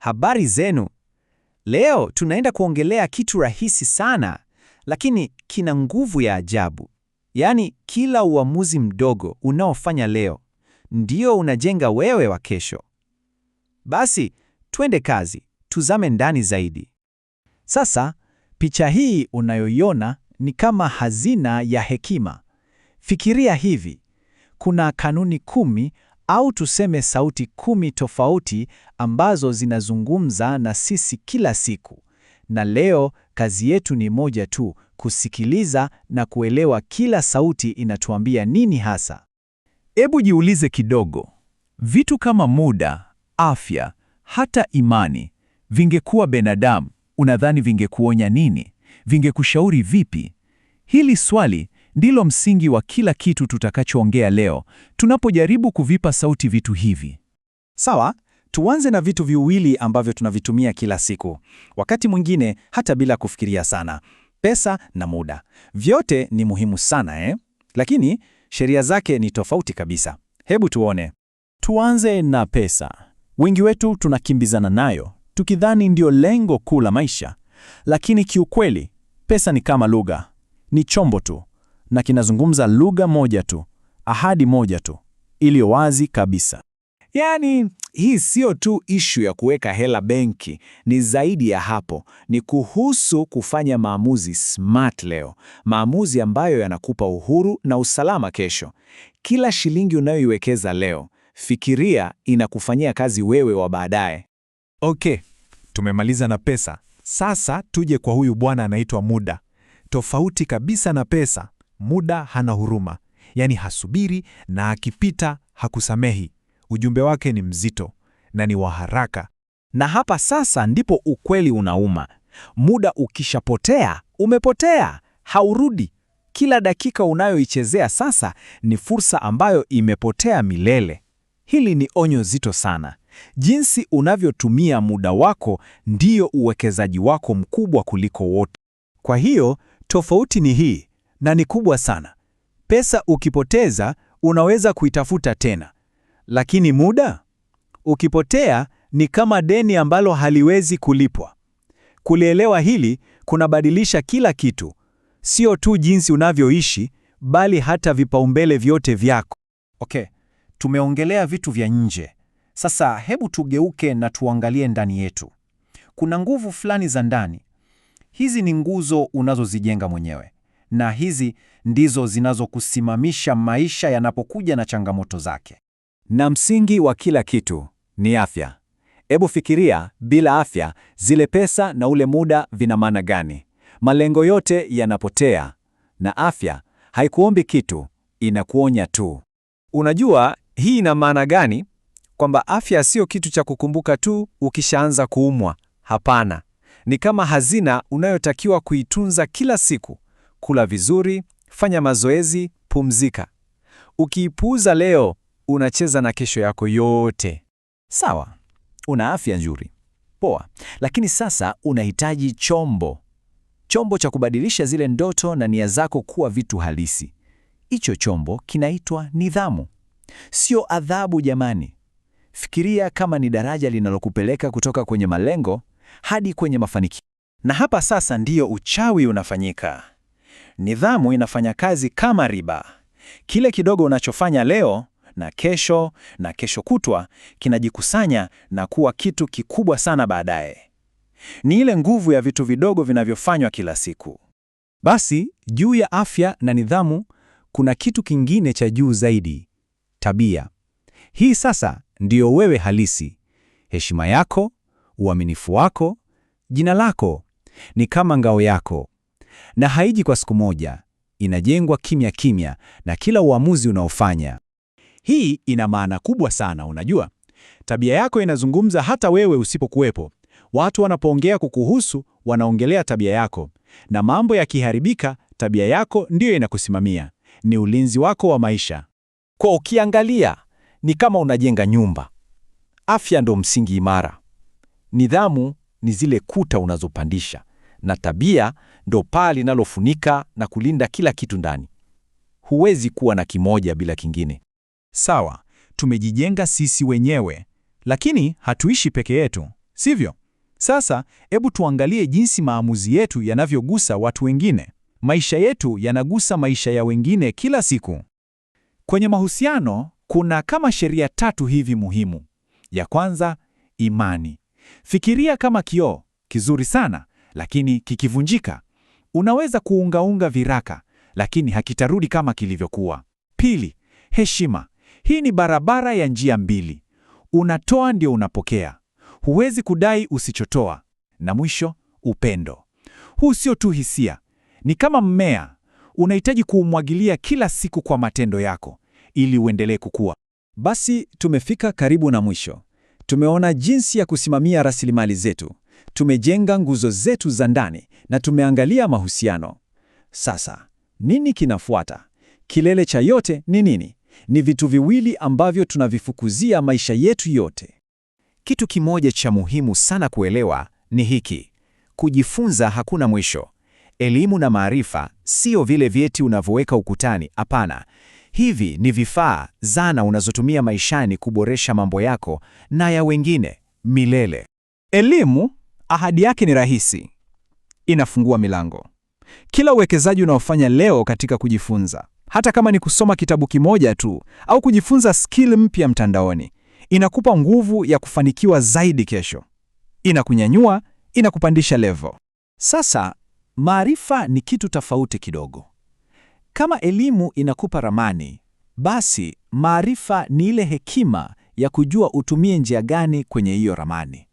Habari zenu. Leo tunaenda kuongelea kitu rahisi sana, lakini kina nguvu ya ajabu. Yaani, kila uamuzi mdogo unaofanya leo ndio unajenga wewe wa kesho. Basi, twende kazi, tuzame ndani zaidi. Sasa, picha hii unayoiona ni kama hazina ya hekima. Fikiria hivi, kuna kanuni 10 au tuseme sauti 10 tofauti ambazo zinazungumza na sisi kila siku. Na leo kazi yetu ni moja tu, kusikiliza na kuelewa kila sauti inatuambia nini hasa. Hebu jiulize kidogo. Vitu kama muda, afya, hata imani, vingekuwa binadamu, unadhani vingekuonya nini? Vingekushauri vipi? Hili swali ndilo msingi wa kila kitu tutakachoongea leo, tunapojaribu kuvipa sauti vitu hivi. Sawa, tuanze na vitu viwili ambavyo tunavitumia kila siku, wakati mwingine hata bila kufikiria sana: pesa na muda. Vyote ni muhimu sana, lakini sheria zake ni tofauti kabisa. Hebu tuone. Tuanze na pesa. Wengi wetu tunakimbizana nayo, tukidhani ndio lengo kuu la maisha. Lakini kiukweli, pesa ni kama lugha. Ni chombo tu, na kinazungumza lugha moja tu, ahadi moja tu, iliyo wazi kabisa. Yaani, hii sio tu ishu ya kuweka hela benki, ni zaidi ya hapo. Ni kuhusu kufanya maamuzi smart leo, maamuzi ambayo yanakupa uhuru na usalama kesho. Kila shilingi unayoiwekeza leo, fikiria inakufanyia kazi wewe wa baadaye. Okay, tumemaliza na pesa. Sasa tuje kwa huyu bwana anaitwa muda. Tofauti kabisa na pesa, muda hana huruma. Yaani hasubiri, na akipita hakusamehi. Ujumbe wake ni mzito na ni wa haraka. Na hapa sasa ndipo ukweli unauma. Muda ukishapotea, umepotea, haurudi. Kila dakika unayoichezea sasa ni fursa ambayo imepotea milele. Hili ni onyo zito sana. Jinsi unavyotumia muda wako ndiyo uwekezaji wako mkubwa kuliko wote. Kwa hiyo, tofauti ni hii, na ni kubwa sana. Pesa ukipoteza, unaweza kuitafuta tena. Lakini muda ukipotea ni kama deni ambalo haliwezi kulipwa. Kulielewa hili kunabadilisha kila kitu. Sio tu jinsi unavyoishi, bali hata vipaumbele vyote vyako. Okay, tumeongelea vitu vya nje. Sasa hebu tugeuke na tuangalie ndani yetu. Kuna nguvu fulani za ndani. Hizi ni nguzo unazozijenga mwenyewe. Na hizi ndizo zinazokusimamisha maisha yanapokuja na changamoto zake. Na msingi wa kila kitu ni afya. Hebu fikiria, bila afya, zile pesa na ule muda vina maana gani? Malengo yote yanapotea. Na afya haikuombi kitu, inakuonya tu. Unajua hii ina maana gani? Kwamba afya sio kitu cha kukumbuka tu ukishaanza kuumwa. Hapana. Ni kama hazina unayotakiwa kuitunza kila siku. Kula vizuri, fanya mazoezi, pumzika. Ukiipuuza leo, unacheza na kesho yako yote. Sawa, una afya nzuri. Poa, lakini sasa unahitaji chombo. Chombo cha kubadilisha zile ndoto na nia zako kuwa vitu halisi. Hicho chombo kinaitwa nidhamu. Sio adhabu jamani. Fikiria kama ni daraja linalokupeleka kutoka kwenye malengo hadi kwenye mafanikio. Na hapa sasa ndiyo uchawi unafanyika. Nidhamu inafanya kazi kama riba. Kile kidogo unachofanya leo na kesho kutwa kinajikusanya na kuwa kitu kikubwa sana baadaye. Ni ile nguvu ya vitu vidogo vinavyofanywa kila siku. Basi, juu ya afya na nidhamu, kuna kitu kingine cha juu zaidi: tabia. Hii sasa ndiyo wewe halisi. Heshima yako, uaminifu wako, jina lako ni kama ngao yako. Na haiji kwa siku moja, inajengwa kimya kimya na kila uamuzi unaofanya. Hii ina maana kubwa sana, unajua. Tabia yako inazungumza hata wewe usipokuwepo. Watu wanapoongea kukuhusu, wanaongelea tabia yako. Na mambo yakiharibika, tabia yako ndiyo inakusimamia. Ni ulinzi wako wa maisha. Kwa ukiangalia, ni kama unajenga nyumba. Afya ndo msingi imara. Nidhamu ni zile kuta unazopandisha. Na tabia ndo paa linalofunika na kulinda kila kitu ndani. Huwezi kuwa na kimoja bila kingine. Sawa, tumejijenga sisi wenyewe, lakini hatuishi peke yetu. sivyo? Sasa, hebu tuangalie jinsi maamuzi yetu yanavyogusa watu wengine. Maisha yetu yanagusa maisha ya wengine kila siku. Kwenye mahusiano, kuna kama sheria 3 hivi muhimu. Ya kwanza, imani. Fikiria kama kioo, kizuri sana, lakini kikivunjika, unaweza kuungaunga viraka, lakini hakitarudi kama kilivyokuwa. Pili, heshima. Hii ni barabara ya njia mbili. Unatoa ndio unapokea. Huwezi kudai usichotoa. Na mwisho, upendo. Huu sio tu hisia. Ni kama mmea. Unahitaji kuumwagilia kila siku kwa matendo yako, ili uendelee kukua. Basi tumefika karibu na mwisho. Tumeona jinsi ya kusimamia rasilimali zetu. Tumejenga nguzo zetu za ndani na tumeangalia mahusiano. Sasa, nini kinafuata? Kilele cha yote ni nini? Ni vitu viwili ambavyo tunavifukuzia maisha yetu yote. Kitu kimoja cha muhimu sana kuelewa ni hiki: kujifunza hakuna mwisho. Elimu na maarifa sio vile vyeti unavyoweka ukutani, hapana. Hivi ni vifaa, zana unazotumia maishani kuboresha mambo yako na ya wengine milele. Elimu, ahadi yake ni rahisi. Inafungua milango. Kila uwekezaji unaofanya leo katika kujifunza, hata kama ni kusoma kitabu kimoja tu au kujifunza skill mpya mtandaoni, inakupa nguvu ya kufanikiwa zaidi kesho. Inakunyanyua, inakupandisha level. Sasa, maarifa ni kitu tofauti kidogo. Kama elimu inakupa ramani, basi maarifa ni ile hekima ya kujua utumie njia gani kwenye hiyo ramani.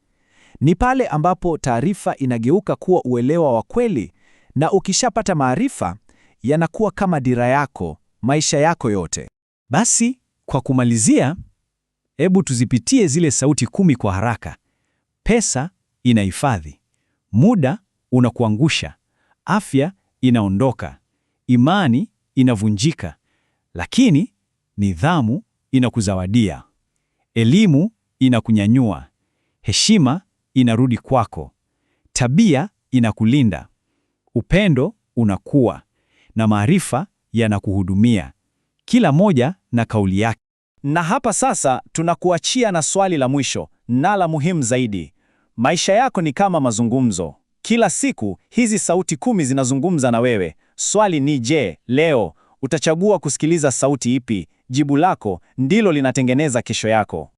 Ni pale ambapo taarifa inageuka kuwa uelewa wa kweli, na ukishapata maarifa, yanakuwa kama dira yako, maisha yako yote. Basi, kwa kumalizia, hebu tuzipitie zile sauti 10 kwa haraka. Pesa inahifadhi, muda unakuangusha, afya inaondoka, imani inavunjika, lakini nidhamu inakuzawadia, elimu inakunyanyua, heshima inarudi kwako, tabia inakulinda, upendo unakuwa, na maarifa yanakuhudumia, kila moja na kauli yake. Na hapa sasa tunakuachia na swali la mwisho na la muhimu zaidi. Maisha yako ni kama mazungumzo. Kila siku hizi sauti 10 zinazungumza na wewe. Swali ni je, leo utachagua kusikiliza sauti ipi? Jibu lako ndilo linatengeneza kesho yako.